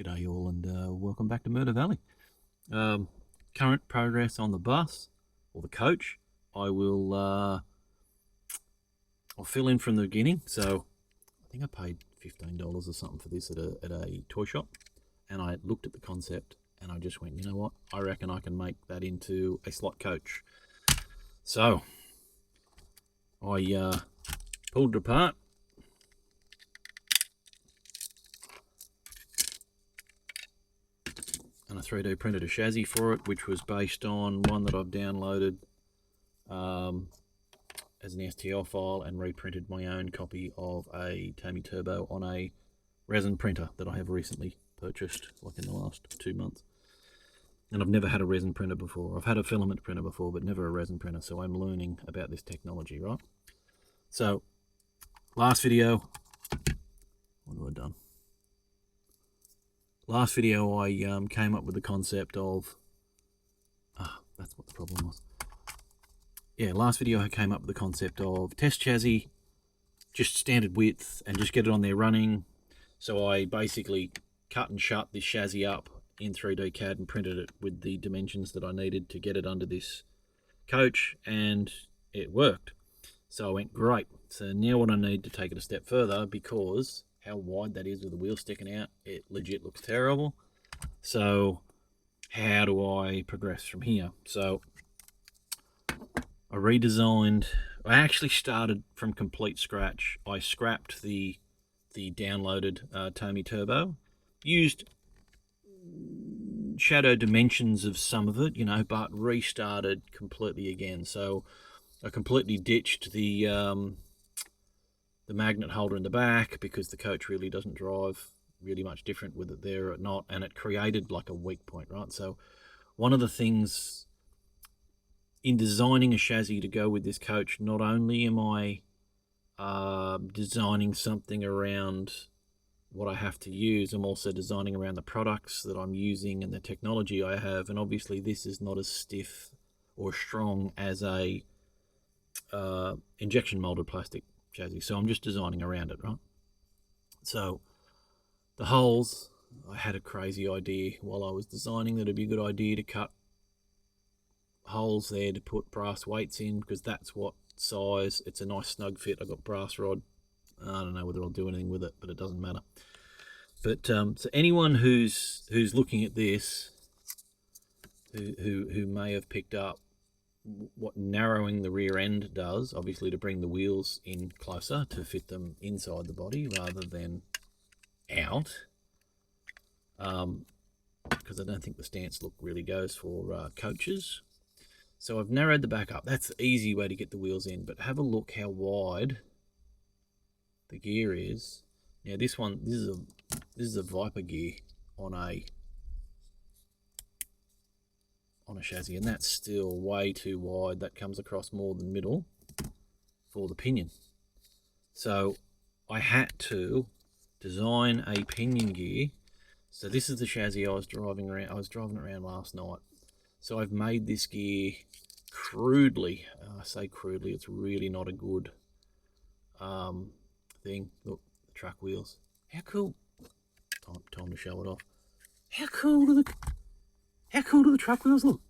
G'day all, and welcome back to Murder Valley. Current progress on the bus or the coach. I'll fill in from the beginning. So I think I paid $15 or something for this at a toy shop, and I looked at the concept and I just went, you know what? I reckon I can make that into a slot coach. So I pulled it apart. And I 3D printed a chassis for it, which was based on one that I've downloaded as an STL file and reprinted my own copy of a Tommy Turbo on a resin printer that I have recently purchased, like in the last 2 months. And I've never had a resin printer before. I've had a filament printer before, but never a resin printer, so I'm learning about this technology, right? So, last video, what have I done? Last video I came up with the concept of, that's what the problem was. Yeah, last video I came up with the concept of test chassis, just standard width, and just get it on there running. So I basically cut and shut this chassis up in 3D CAD and printed it with the dimensions that I needed to get it under this coach, and it worked. So I went, great. So now what I need to take it a step further, because how wide that is with the wheel sticking out, it legit looks terrible. So how do I progress from here? So I redesigned. I actually started from complete scratch. I scrapped the downloaded Tommy Turbo, used shadow dimensions of some of it, but restarted completely again. So I completely ditched the magnet holder in the back, because the coach really doesn't drive really much different with it there or not, and it created like a weak point, right? So one of the things in designing a chassis to go with this coach, not only am I designing something around what I have to use, I'm also designing around the products that I'm using and the technology I have. And obviously this is not as stiff or strong as a injection molded plastic chassis, so I'm just designing around it, right? So the holes, I had a crazy idea while I was designing that it'd be a good idea to cut holes there to put brass weights in, because that's what size. It's a nice snug fit. I got brass rod. I don't know whether I'll do anything with it, but it doesn't matter. But so anyone who's looking at this, who may have picked up what narrowing the rear end does, obviously to bring the wheels in closer to fit them inside the body rather than out, because I don't think the stance look really goes for coaches. So I've narrowed the back up. That's the easy way to get the wheels in, but have a look how wide the gear is. Now this is a Viper gear on a chassis, and that's still way too wide. That comes across more than middle for the pinion. So I had to design a pinion gear. So this is the chassis I was driving around. I was driving around last night. So I've made this gear crudely. I say crudely, it's really not a good thing. Look, the truck wheels. How cool. Time to show it off. How cool do the truck wheels look?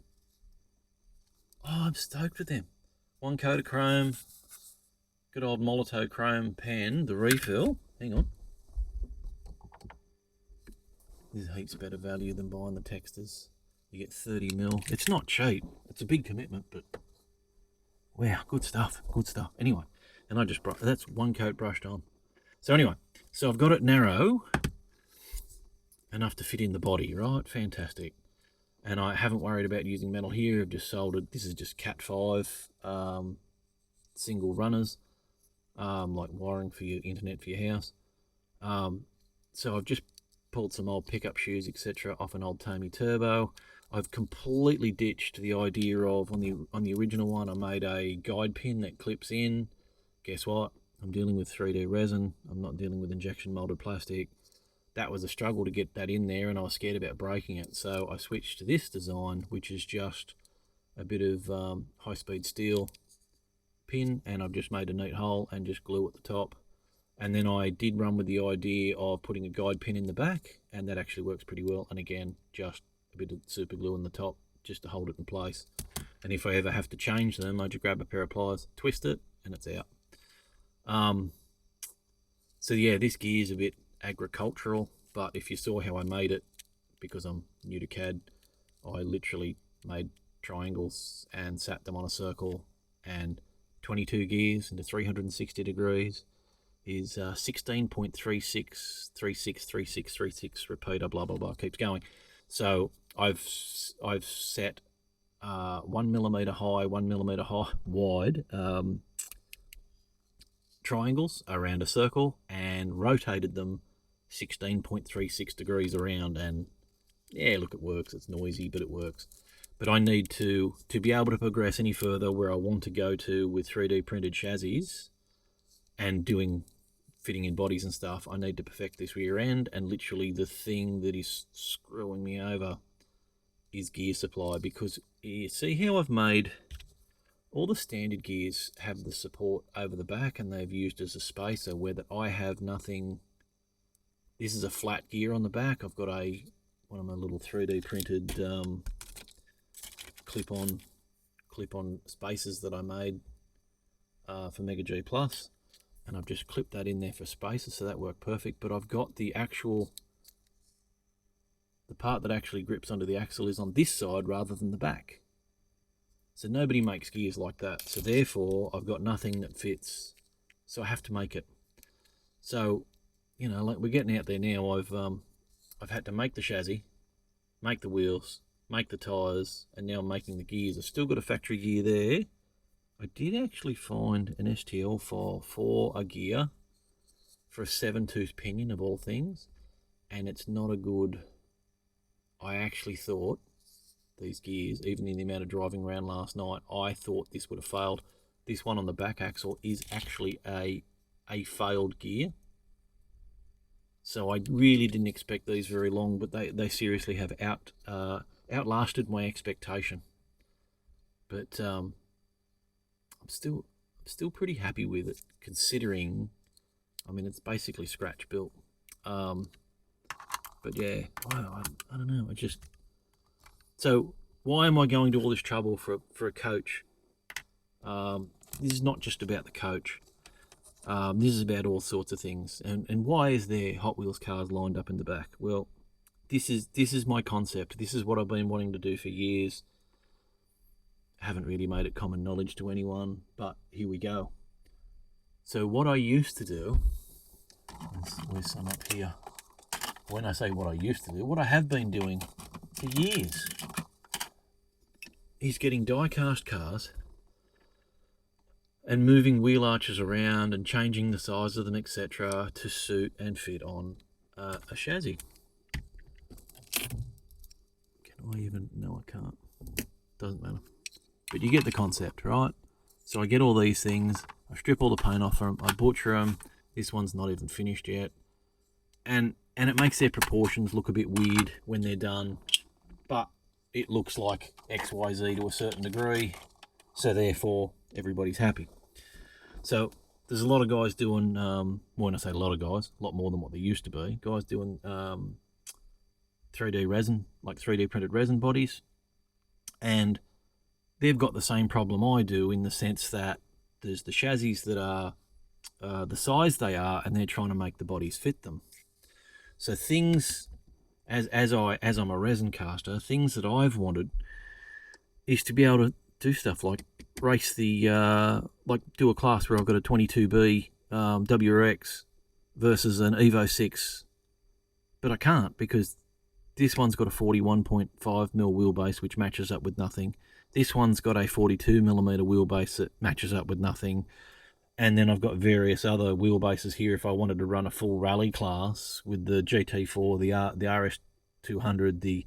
Oh, I'm stoked with them. One coat of chrome. Good old Molotov chrome pen. The refill. Hang on. This is heaps better value than buying the textures. You get 30mm. It's not cheap. It's a big commitment, but wow, good stuff. Good stuff. Anyway, and I just that's one coat brushed on. So anyway, so I've got it narrow enough to fit in the body, right? Fantastic. And I haven't worried about using metal here. I've just soldered. This is just Cat 5 single runners, like wiring for your internet for your house. So I've just pulled some old pickup shoes, etc., off an old Tommy Turbo. I've completely ditched the idea of, on the original one, I made a guide pin that clips in. Guess what? I'm dealing with 3D resin. I'm not dealing with injection molded plastic. That was a struggle to get that in there, and I was scared about breaking it. So I switched to this design, which is just a bit of high-speed steel pin, and I've just made a neat hole and just glue at the top. And then I did run with the idea of putting a guide pin in the back, and that actually works pretty well. And again, just a bit of super glue on the top just to hold it in place. And if I ever have to change them, I just grab a pair of pliers, twist it, and it's out. So yeah, this gear is a bit agricultural, but if you saw how I made it, because I'm new to CAD, I literally made triangles and sat them on a circle, and 22 gears into 360 degrees is 16.36363636 repeater, blah blah blah, keeps going. So I've set 1 millimeter high, 1 millimeter wide triangles around a circle and rotated them 16.36 degrees around, and yeah, look, it works. It's noisy, but it works. But I need to be able to progress any further where I want to go to with 3D printed chassis and fitting in bodies and stuff. I need to perfect this rear end, and literally the thing that is screwing me over is gear supply, because you see how I've made all the standard gears have the support over the back and they've used as a spacer, where that I have nothing. This is a flat gear on the back. I've got one of my little 3D printed clip-on spacers that I made for Mega G Plus, and I've just clipped that in there for spacers, so that worked perfect. But I've got the part that actually grips onto the axle is on this side rather than the back. So nobody makes gears like that. So therefore, I've got nothing that fits. So I have to make it. So, you know, like, we're getting out there now. I've had to make the chassis, make the wheels, make the tyres, and now I'm making the gears. I've still got a factory gear there. I did actually find an STL file for a gear for a 7-tooth pinion of all things, and it's not a good. I actually thought these gears, even in the amount of driving around last night, I thought this would have failed. This one on the back axle is actually a failed gear. So I really didn't expect these very long, but they seriously have outlasted my expectation. But I'm still pretty happy with it, considering, I mean, it's basically scratch built. But yeah, I don't know. So why am I going to all this trouble for a coach? This is not just about the coach. This is about all sorts of things. And why is there Hot Wheels cars lined up in the back? Well, this is my concept. This is what I've been wanting to do for years. I haven't really made it common knowledge to anyone, but here we go. So what I used to do, there's some up here. When I say what I used to do, what I have been doing for years is getting die-cast cars and moving wheel arches around and changing the size of them, etc., to suit and fit on a chassis. Can I even? No, I can't. Doesn't matter. But you get the concept, right? So I get all these things, I strip all the paint off them, I butcher them. This one's not even finished yet. And it makes their proportions look a bit weird when they're done, but it looks like XYZ to a certain degree, so therefore everybody's happy. So there's a lot of guys doing, when I say a lot of guys, a lot more than what there used to be, guys doing 3D resin, like 3D printed resin bodies, and they've got the same problem I do, in the sense that there's the chassis that are the size they are, and they're trying to make the bodies fit them. So things, as I'm a resin caster, things that I've wanted is to be able to do stuff like race like do a class where I've got a 22B WRX versus an Evo 6, but I can't, because this one's got a 41.5mm wheelbase, which matches up with nothing. This one's got a 42mm wheelbase that matches up with nothing. And then I've got various other wheelbases here if I wanted to run a full rally class with the GT4, the RS200, the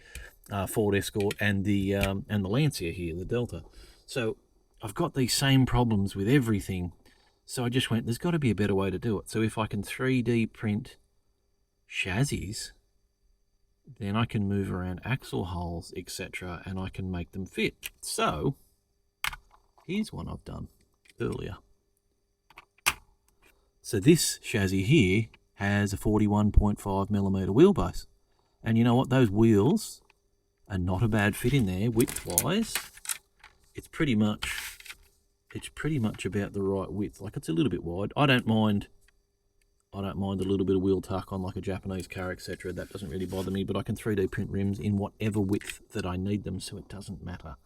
Ford Escort, and the Lancia here, the Delta. So I've got these same problems with everything. So I just went, there's got to be a better way to do it. So if I can 3D print chassis, then I can move around axle holes, etc., and I can make them fit. So here's one I've done earlier. So this chassis here has a 41.5 millimeter wheelbase. And you know what? Those wheels are not a bad fit in there width-wise. It's pretty much about the right width. Like, it's a little bit wide. I don't mind a little bit of wheel tuck on like a Japanese car, etc. That doesn't really bother me, but I can 3D print rims in whatever width that I need them, so it doesn't matter.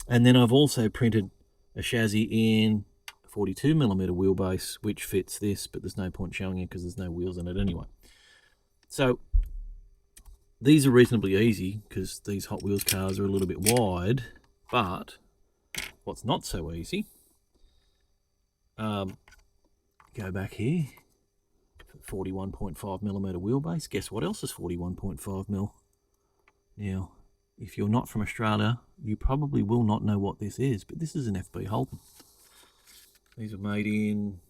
And then I've also printed a chassis in 42 millimeter wheelbase, which fits this, but there's no point showing it because there's no wheels in it anyway. So these are reasonably easy because these Hot Wheels cars are a little bit wide, but what's not so easy, go back here, 41.5 millimeter wheelbase. Guess what else is 41.5 mil? Now, if you're not from Australia, you probably will not know what this is, but this is an FB Holden. These were made in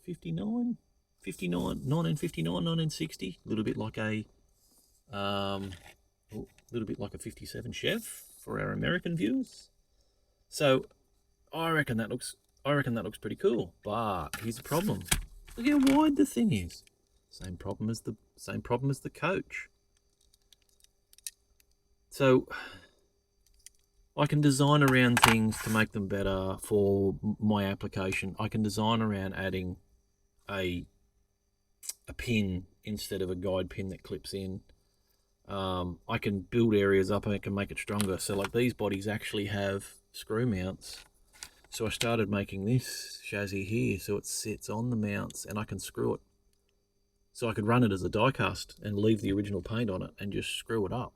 1959, 1960. A little bit like a 57 Chev for our American viewers. So I reckon that looks pretty cool. But here's the problem. Look how wide the thing is. Same problem as the coach. So I can design around things to make them better for my application. I can design around adding a pin instead of a guide pin that clips in. I can build areas up and I can make it stronger. So like these bodies actually have screw mounts. So I started making this chassis here so it sits on the mounts and I can screw it. So I could run it as a die cast and leave the original paint on it and just screw it up.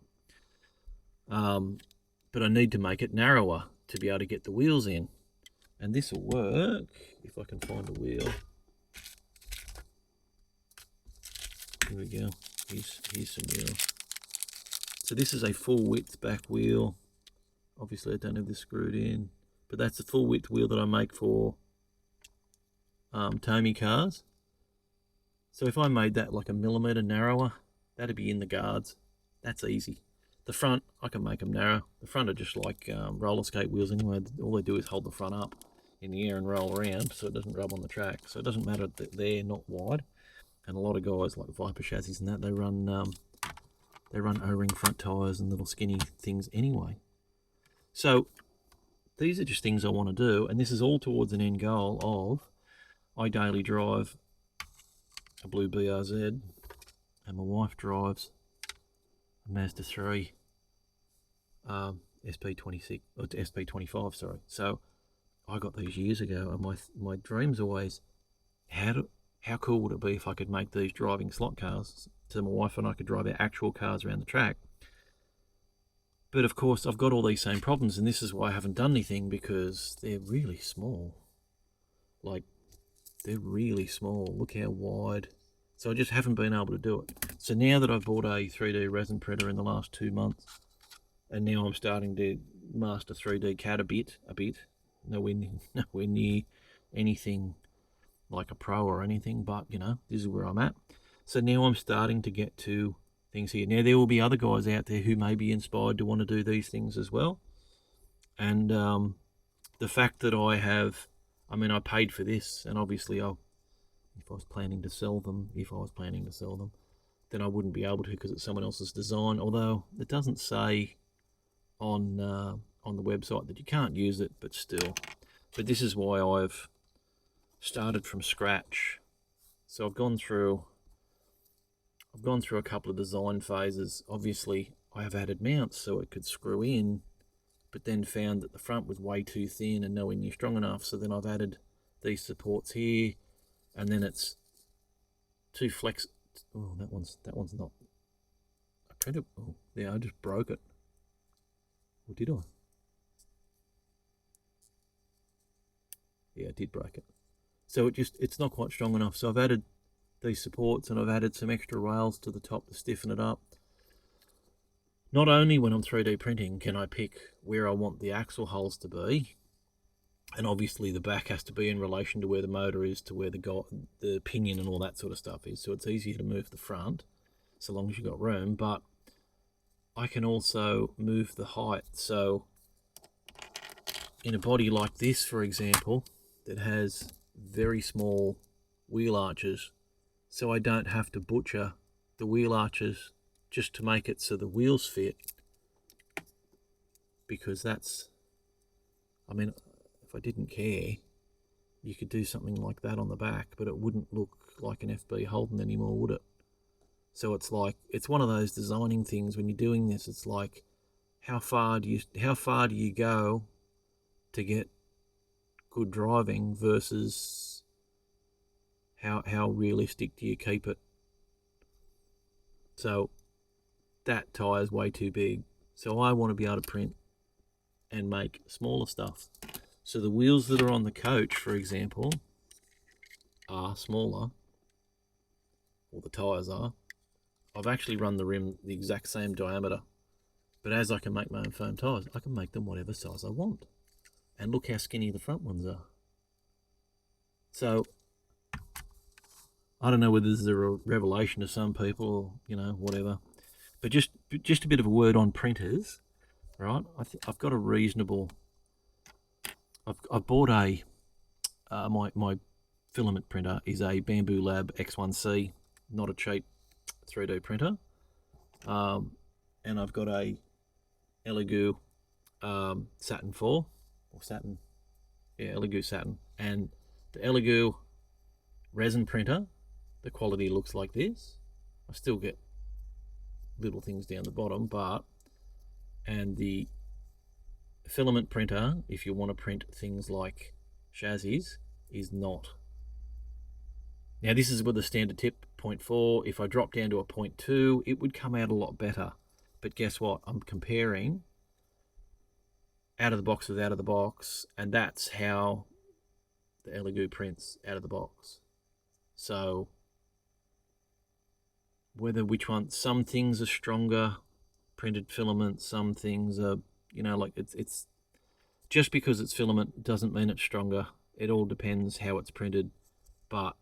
But I need to make it narrower to be able to get the wheels in. And this will work if I can find a wheel. Here we go. Here's some wheel. So this is a full width back wheel. Obviously I don't have this screwed in, but that's the full width wheel that I make for Tommy cars. So if I made that like a millimeter narrower, that'd be in the guards. That's easy. The front, I can make them narrow. The front are just like roller skate wheels anyway. All they do is hold the front up in the air and roll around so it doesn't rub on the track. So it doesn't matter that they're not wide. And a lot of guys like Viper chassis and that, they run O-ring front tires and little skinny things anyway. So these are just things I want to do, and this is all towards an end goal of I daily drive a blue BRZ and my wife drives a Mazda 3 SP26 or SP25, sorry. So I got these years ago, and my dream's always how cool would it be if I could make these driving slot cars so my wife and I could drive our actual cars around the track. But of course I've got all these same problems, and this is why I haven't done anything, because they're really small. Like, they're really small. Look how wide. So I just haven't been able to do it. So now that I've bought a 3D resin printer in the last 2 months, and now I'm starting to master 3D CAD a bit, nowhere near anything like a pro or anything, but you know, this is where I'm at. So now I'm starting to get to things here. Now there will be other guys out there who may be inspired to want to do these things as well. And the fact that I paid for this, and obviously if I was planning to sell them, then I wouldn't be able to because it's someone else's design. Although it doesn't say on the website that you can't use it, but still. But this is why I've started from scratch. So I've gone through a couple of design phases. Obviously I have added mounts so it could screw in, but then found that the front was way too thin and nowhere near strong enough. So then I've added these supports here, and then it's too flex. Oh, that one's not. Oh, yeah, I just broke it. Or did I? Yeah, I did break it. So it's not quite strong enough. So I've added these supports, and I've added some extra rails to the top to stiffen it up. Not only when I'm 3D printing can I pick where I want the axle holes to be, and obviously the back has to be in relation to where the motor is, to where the pinion and all that sort of stuff is, so it's easier to move the front so long as you've got room. But I can also move the height. So in a body like this, for example, that has very small wheel arches, so I don't have to butcher the wheel arches just to make it so the wheels fit, because that's, I mean, if I didn't care, you could do something like that on the back, but it wouldn't look like an FB Holden anymore, would it? So it's like, it's one of those designing things when you're doing this. It's like, how far do you go to get good driving versus how realistic do you keep it? So that tire is way too big. So I want to be able to print and make smaller stuff. So the wheels that are on the coach, for example, are smaller, or the tires are. I've actually run the rim the exact same diameter, but as I can make my own foam tires, I can make them whatever size I want. And look how skinny the front ones are. So I don't know whether this is a revelation to some people, or, you know, whatever. But just a bit of a word on printers, right? I've got a reasonable. I've bought a my filament printer is a Bamboo Lab X1C, not a cheap 3D printer, and I've got a Elegoo Saturn 4 or Saturn, yeah, Elegoo Saturn, and the Elegoo resin printer, the quality looks like this. I still get little things down the bottom, and the filament printer, if you want to print things like chassis, is not. Now this is with a standard tip 0.4. If I drop down to a 0.2, it would come out a lot better. But guess what? I'm comparing out of the box with out of the box, and that's how the Elegoo prints out of the box. So which one, some things are stronger printed filament, some things are, you know, like it's just because it's filament doesn't mean it's stronger. It all depends how it's printed. But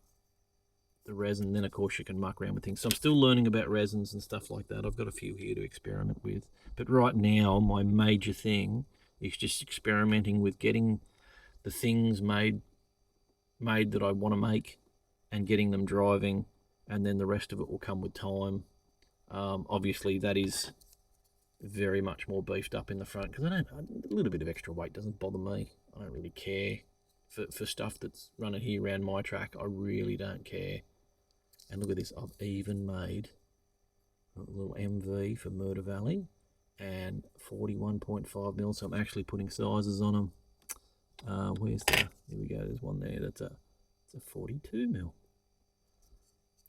the resin, then of course you can muck around with things. So I'm still learning about resins and stuff like that. I've got a few here to experiment with, but right now my major thing is just experimenting with getting the things made that I want to make and getting them driving, and then the rest of it will come with time. Obviously that is very much more beefed up in the front, because a little bit of extra weight doesn't bother me. I don't really care for stuff that's running here around my track. I really don't care. And look at this, I've even made a little MV for Murder Valley and 41.5 mil, so I'm actually putting sizes on them. Where's the, here we go, there's one there, it's a 42 mil.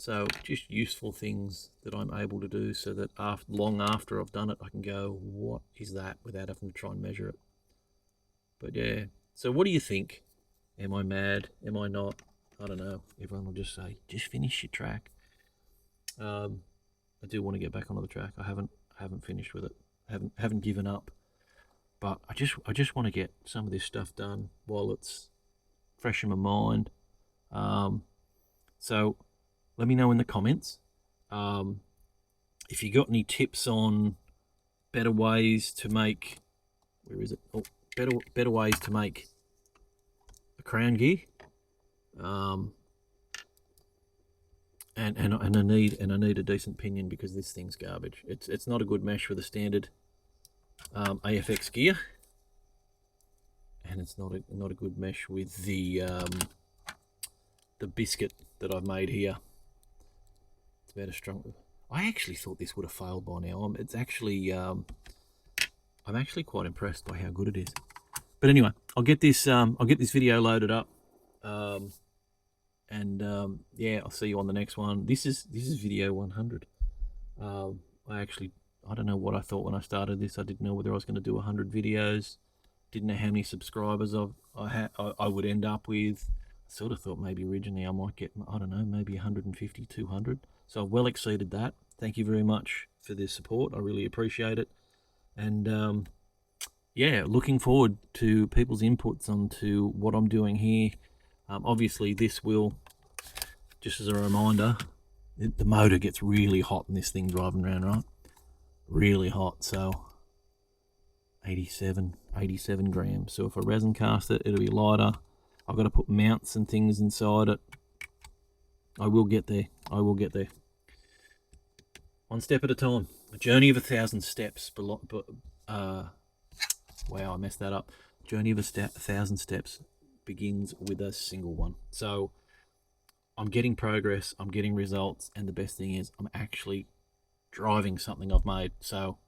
So just useful things that I'm able to do, so that long after I've done it, I can go, what is that, without having to try and measure it. But yeah, so what do you think? Am I mad? Am I not? I don't know. Everyone will just say, just finish your track. I do want to get back onto the track. I haven't finished with it. Haven't given up. But I just want to get some of this stuff done while it's fresh in my mind. So let me know in the comments if you got any tips on better ways to make, where is it? Oh, better ways to make a crown gear. And I need a decent pinion, because this thing's garbage. It's not a good mesh with a standard AFX gear, and it's not a good mesh with the biscuit that I've made here. It's about a strong. I actually thought this would have failed by now. It's actually I'm actually quite impressed by how good it is. But anyway, I'll get this video loaded up. Yeah, I'll see you on the next one. This is video 100. I don't know what I thought when I started this. I didn't know whether I was going to do 100 videos. Didn't know how many subscribers I would end up with. I sort of thought maybe originally I might get, I don't know, maybe 150, 200. So I've well exceeded that. Thank you very much for the support. I really appreciate it. And yeah, looking forward to people's inputs onto what I'm doing here. Obviously this will, just as a reminder, the motor gets really hot in this thing driving around, right? Really hot. So 87 grams. So if I resin cast it, it'll be lighter. I've got to put mounts and things inside it. I will get there. I will get there. One step at a time. A journey of 1,000 steps. Wow, I messed that up. Journey of 1,000 steps begins with a single one. So I'm getting progress. I'm getting results, and the best thing is I'm actually driving something I've made. So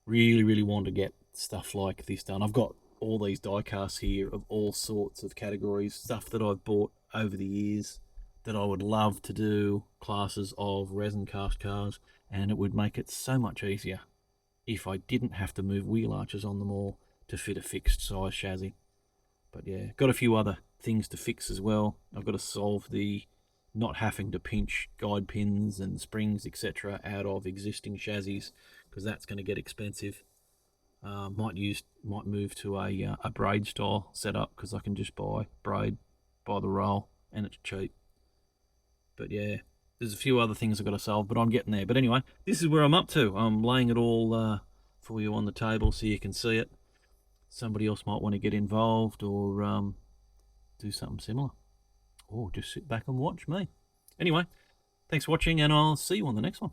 really want to get stuff like this done. I've got all these die casts here of all sorts of categories, stuff that I've bought over the years that I would love to do classes of resin cast cars, and it would make it so much easier if I didn't have to move wheel arches on them all to fit a fixed size chassis. But yeah, got a few other things to fix as well. I've got to solve the not having to pinch guide pins and springs, etc., out of existing chassis, because that's going to get expensive. Might move to a braid style setup, because I can just buy braid by the roll and it's cheap. But yeah, there's a few other things I've got to solve, but I'm getting there. But anyway, this is where I'm up to. I'm laying it all for you on the table so you can see it. Somebody else might want to get involved or do something similar, or just sit back and watch me. Anyway, thanks for watching, and I'll see you on the next one.